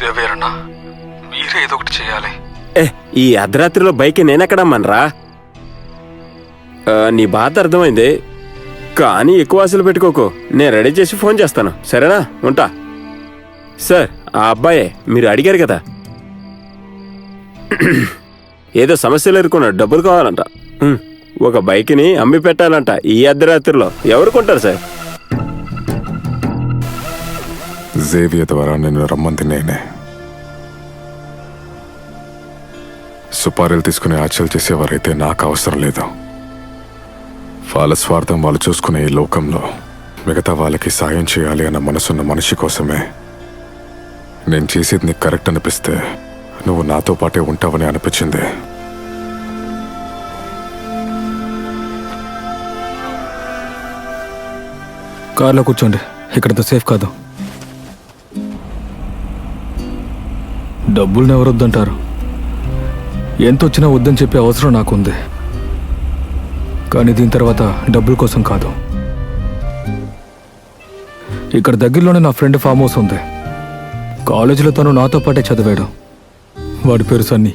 సేవేరన్నా, మీరే ఏదో ఒకటి చేయాలి. ఈ అర్ధరాత్రిలో బైక్ నేనెక్కడమ్మనరా? నీ బాధ అర్థమైంది, కానీ ఎక్కువ ఆశలు పెట్టుకోకు. నేను రెడీ చేసి ఫోన్ చేస్తాను, సరేనా? ఉంటా. సార్, ఆ అబ్బాయే, మీరు అడిగారు కదా, ఏదో సమస్యలు ఎదుర్కొన్నాడు, డబ్బులు కావాలంట. ఒక బైక్ని అమ్మి పెట్టాలంట ఈ అర్ధరాత్రిలో. ఎవరు కొంటారు సార్? జేవియర్ ద్వారా నిన్ను రమ్మంది నేనే. సుపారీలు తీసుకుని ఆచలు చేసేవారైతే నాకు అవసరం లేదు. వాళ్ళ స్వార్థం వాళ్ళు చూసుకునే ఈ లోకంలో మిగతా వాళ్ళకి సాయం చేయాలి అన్న మనసున్న మనిషి కోసమే నేను చేసేది నీకు కరెక్ట్ అనిపిస్తే నువ్వు నాతో పాటే ఉంటావని అనిపించింది. కార్లో కూర్చోండి, ఇక్కడంత సేఫ్ కాదు. డబ్బుల్ని ఎవరు వద్దంటారు? ఎంత వచ్చినా వద్దని చెప్పే అవసరం నాకుంది. కానీ దీని తర్వాత డబ్బుల కోసం కాదు. ఇక్కడ దగ్గరలోనే నా ఫ్రెండ్ ఫామ్ హౌస్ ఉంది. కాలేజీలో తను నాతో పాటే చదివాడు. వాడి పేరు సన్నీ.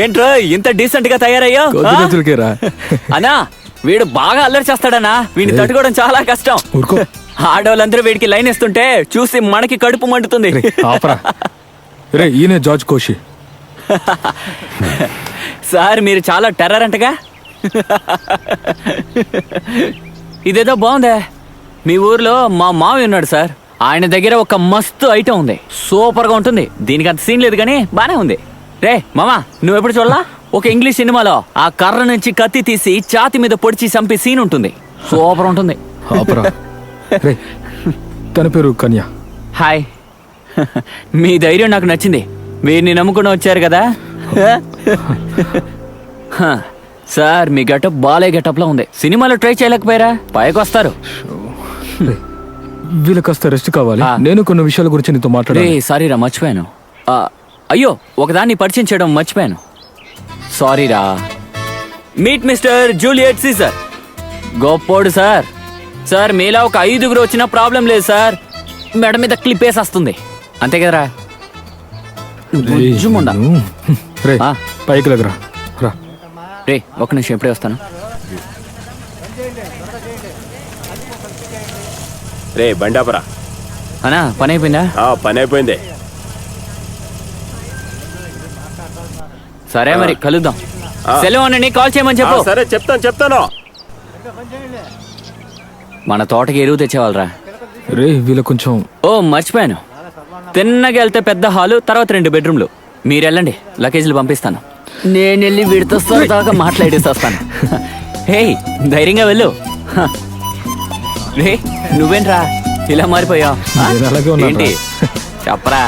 ఏంట్రో ఇంత డీసెంట్ గా తయారయ్యా? అన్నా, వీడు బాగా అల్లరి చేస్తాడనా, వీడిని తట్టుకోవడం చాలా కష్టం. ఆడవాళ్ళందరూ వీడికి లైన్ ఇస్తుంటే చూసి మనకి కడుపు మండుతుంది. ఈయన జార్జ్ కోషి. సార్, మీరు చాలా టెర్రర్ అంటగా. ఇదేదో బాగుందే. మీ ఊర్లో మా మావి ఉన్నాడు సార్, ఆయన దగ్గర ఒక మస్తు ఐటమ్ ఉంది, సూపర్ గా ఉంటుంది. దీనికి అంత సీన్ లేదు కానీ బానే ఉంది. రే మామా, నువ్వెప్పుడు చూడలా? ఒక ఇంగ్లీష్ సినిమాలో ఆ కర్ర నుంచి కత్తి తీసి ఛాతి మీద పొడిచి చంపి సీన్ ఉంటుంది, సూపర్ ఉంటుంది. తన పేరు కన్య. హాయ్, మీ ధైర్యం నాకు నచ్చింది. వీరిని నమ్ముకుని వచ్చారు కదా. సార్, మీ గెటప్ బాలే గెటప్ లో ఉంది. సినిమాలో ట్రై చేయలేకపోయారా? పైకి వస్తారు. వీళ్ళ కాస్త రెస్ట్ కావాలి. నేను కొన్ని విషయాల గురించి నీతో మాట్లాడాలి. సారీరా, మర్చిపోయాను. అయ్యో, ఒకదాన్ని పరిచయం చేయడం మర్చిపోయాను. సారీరా. Meet mister Juliet Caesar. గొప్పోడు సార్. సార్, మీలా ఒక 5గురు వచ్చినా ప్రాబ్లం లేదు సార్. మెడ మీద క్లిప్ వేసి వస్తుంది, అంతే కదరా? పైకి దగ్గర రే, ఒక నిమిషం, ఎప్పుడే వస్తాను. రే బండాపరా. అన్నా, పని అయిపోయిందా? పని అయిపోయింది. సరే మరి, కలుద్దాం. సెలవు అన్నని కాల్ చేయమని చెప్పు. సరే, చెప్తాను. మన తోటకి ఎరువు తెచ్చేవాళ్ళరా. రే, వీళ్ళ కొంచెం. ఓ, మర్చిపోయాను. తిన్నగా వెళ్తే పెద్ద హాలు, తర్వాత 2 బెడ్రూమ్లు. మీరు వెళ్ళండి, లగేజ్లు పంపిస్తాను. నేను వెళ్ళి వీడితో దాకా మాట్లాడేసి వస్తాను. హే, ధైర్యంగా వెళ్ళు. రే, నువ్వేంట్రా ఇలా మారిపోయావు? ఏంటి చెప్పరా?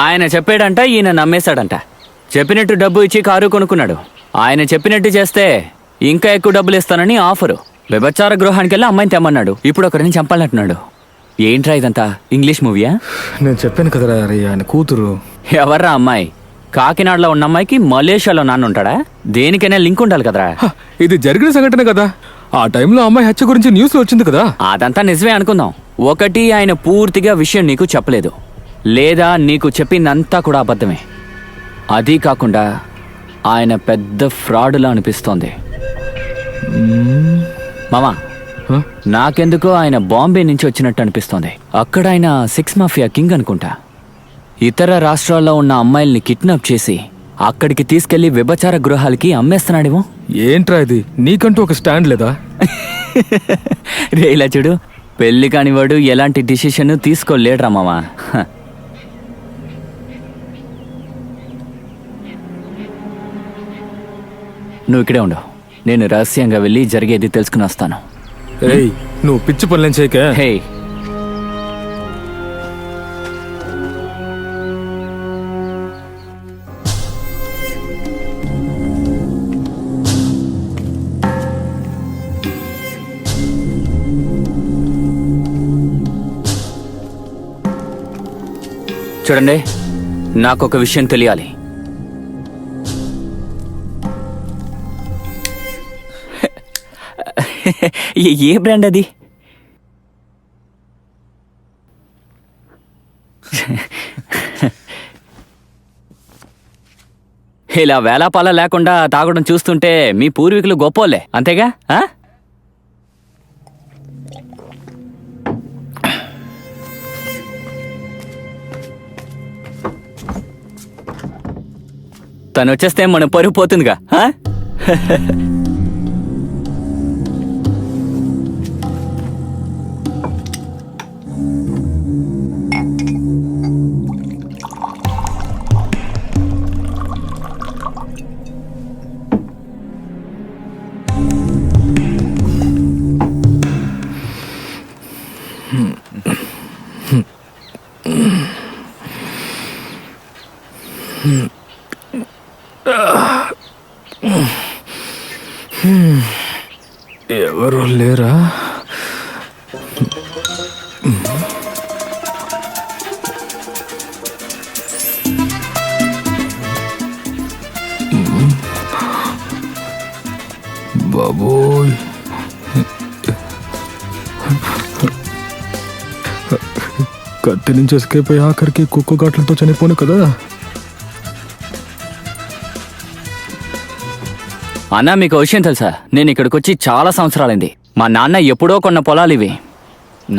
ఆయన చెప్పాడంట, ఈయన నమ్మేశాడంట. చెప్పినట్టు డబ్బు ఇచ్చి కారు కొనుక్కున్నాడు. ఆయన చెప్పినట్టు చేస్తే ఇంకా ఎక్కువ డబ్బులు ఇస్తానని ఆఫరు. వ్యభిచార గృహానికి వెళ్ళి అమ్మాయిని తెమ్మన్నాడు. ఇప్పుడు ఒకరిని చంపాలంటున్నాడు. ఏంట్రా ఇదంతా? ఇంగ్లీష్ మూవీయా? నేను చెప్పాను కదరా రే, ఆయన కూతురు. ఎవర్రా అమ్మాయి? కాకినాడలో ఉన్న అమ్మాయికి మలేషియాలో నాన్న ఉంటాడా? దేనికైనా లింక్ ఉండాలి కదరా. హ, ఇది జరిగిన సంఘటన కదా. ఆ టైంలో అమ్మాయి హత్య గురించి న్యూస్లో వచ్చింది కదా. అదంతా నిజమే అనుకుందాం. ఒకటి, ఆయన పూర్తిగా విషయం నీకు చెప్పలేదు, లేదా నీకు చెప్పిందంతా కూడా అబద్ధమే. అది కాకుండా ఆయన పెద్ద ఫ్రాడ్లా అనిపిస్తోంది. మామా, హ? నాకెందుకో ఆయన బాంబే నుంచి వచ్చినట్టు అనిపిస్తోంది. అక్కడ ఆయన సెక్స్ మాఫియా కింగ్ అనుకుంటా. ఇతర రాష్ట్రాల్లో ఉన్న అమ్మాయిల్ని కిడ్నాప్ చేసి అక్కడికి తీసుకెళ్లి వ్యభిచార గృహాలకి అమ్మేస్తున్నాడేమో. ఏంట్రా ఇది? నీకంటూ ఒక స్టాండ్ లేదా? రేలా చూడు, పెళ్లి కానివాడు ఎలాంటి డిసిషన్ తీసుకోలేడ్రా మామా. నువ్వు ఇక్కడే ఉండవు. నేను రహస్యంగా వెళ్ళి జరిగేది తెలుసుకుని వస్తాను. ఏయ్, నువ్వు పిచ్చి పనులేం చేయక. హే, చూడండి, నాకొక విషయం తెలియాలి. ఏ బ్రాండ్ అది? ఇలా వేలాపాల లేకుండా తాగడం చూస్తుంటే మీ పూర్వీకులు గొప్పోలే, అంతేగా? ఆ? తను వచ్చేస్తే మనం పరుగు పోతుందిగా. ఆ? ఎవరు లేరా? బాబోయ్, కత్తి నుంచి ఎస్కేప్ అయ్యి ఆఖరికి కుక్క ఘాట్లతో చనిపోను కదా. అన్నా, మీకు విషయం తెలుసా? నేను ఇక్కడికి వచ్చి చాలా సంవత్సరాలైంది. మా నాన్న ఎప్పుడో కొన్న పొలాలు ఇవి.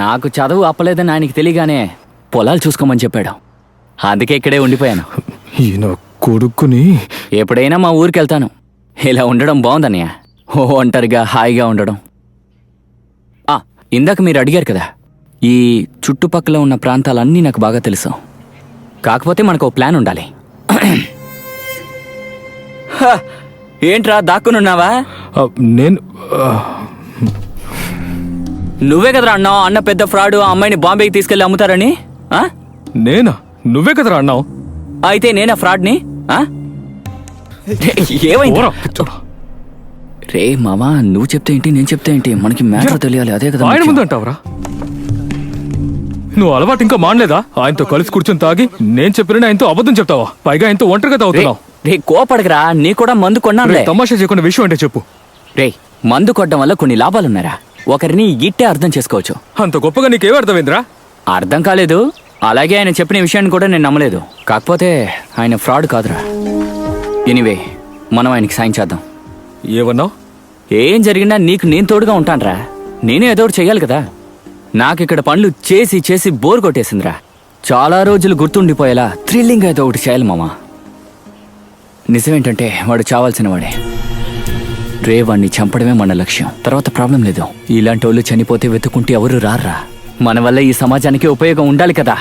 నాకు చదువు అప్పలేదని ఆయనకి తెలియగానే పొలాలు చూసుకోమని చెప్పాడు. అందుకే ఇక్కడే ఉండిపోయాను. ఈయన కొడుకుని ఎప్పుడైనా మా ఊరికి వెళ్తాను. ఇలా ఉండడం బాగుందన్నయ్య, ఒంటరిగా హాయిగా ఉండడం. ఇందాక మీరు అడిగారు కదా, ఈ చుట్టుపక్కల ఉన్న ప్రాంతాలన్నీ నాకు బాగా తెలుసు. కాకపోతే మనకు ఓ ప్లాన్ ఉండాలి. ఏంట్రా దాక్కునున్నావా? నేను నువ్వే కదరా అన్నావు అన్న పెద్ద ఫ్రాడ్, ఆ అమ్మాయిని బాంబేకి తీసుకెళ్లి అమ్ముతారని. నేనా? నువ్వే కదరా అన్నావు. అయితే నేనా ఫ్రాడ్ని? ఏమైంది? రే మామా, నువ్వు చెప్తే ఏంటి, నేను చెప్తే ఏంటి? మనకి మ్యాటర్ తెలియాలి, అదే కదా ఆయన ముఖ్యం. ముందు అంటావురా? నువ్వు అలవాటు ఇంకా మానలేదా? ఆయనతో కలిసి కూర్చొని తాగి నేను చెప్పిన ఆయనతో అబద్ధం చెప్తావా? పైగా ఆయనతో ఒంటరిగా తాగుతున్నావు. రే కోపడగరా, నీ కూడా మందు కొన్నానులే. తమాషా చేయకుండా విషయం అంటే చెప్పు. రే, మందు కొట్టడం వల్ల కొన్ని లాభాలున్నారా? ఒకరిని ఇట్టే అర్థం చేసుకోవచ్చు. అంత గొప్పగా నీకేమీ అర్థమైందిరా? అర్థం కాలేదు. అలాగే ఆయన చెప్పిన విషయాన్ని కూడా నేను నమ్మలేదు. కాకపోతే ఆయన ఫ్రాడ్ కాదురా. ఎనీవే, మనం ఆయనకి సాయం చేద్దాం. ఏమన్నావు? ఏం జరిగినా నీకు నేను తోడుగా ఉంటానురా. నేను ఏదో ఒకటి చెయ్యాలి కదా. నాకు ఇక్కడ పనులు చేసి చేసి బోర్ కొట్టేసిందిరా. చాలా రోజులు గుర్తుండిపోయేలా థ్రిల్లింగ్ ఏదో ఒకటి చేయాలి మామా. నిజమేంటంటే వాడు చావాల్సిన వాడే. రే, వాడిని చంపడమే మన లక్ష్యం. తర్వాత ప్రాబ్లం లేదు. ఇలాంటి వాళ్ళు చనిపోతే వెతుకుంటే ఎవరు రారా. మన వల్ల ఈ సమాజానికి ఉపయోగం ఉండాలి కదా.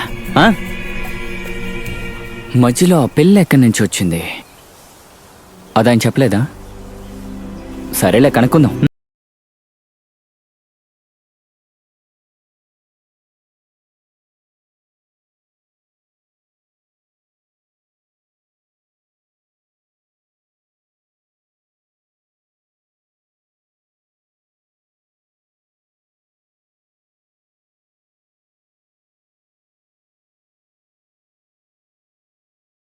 మధ్యలో ఆ పెళ్ళి ఎక్కడి నుంచి వచ్చింది? అదాయన చెప్పలేదా? సరేలే, కనుక్కుందాం.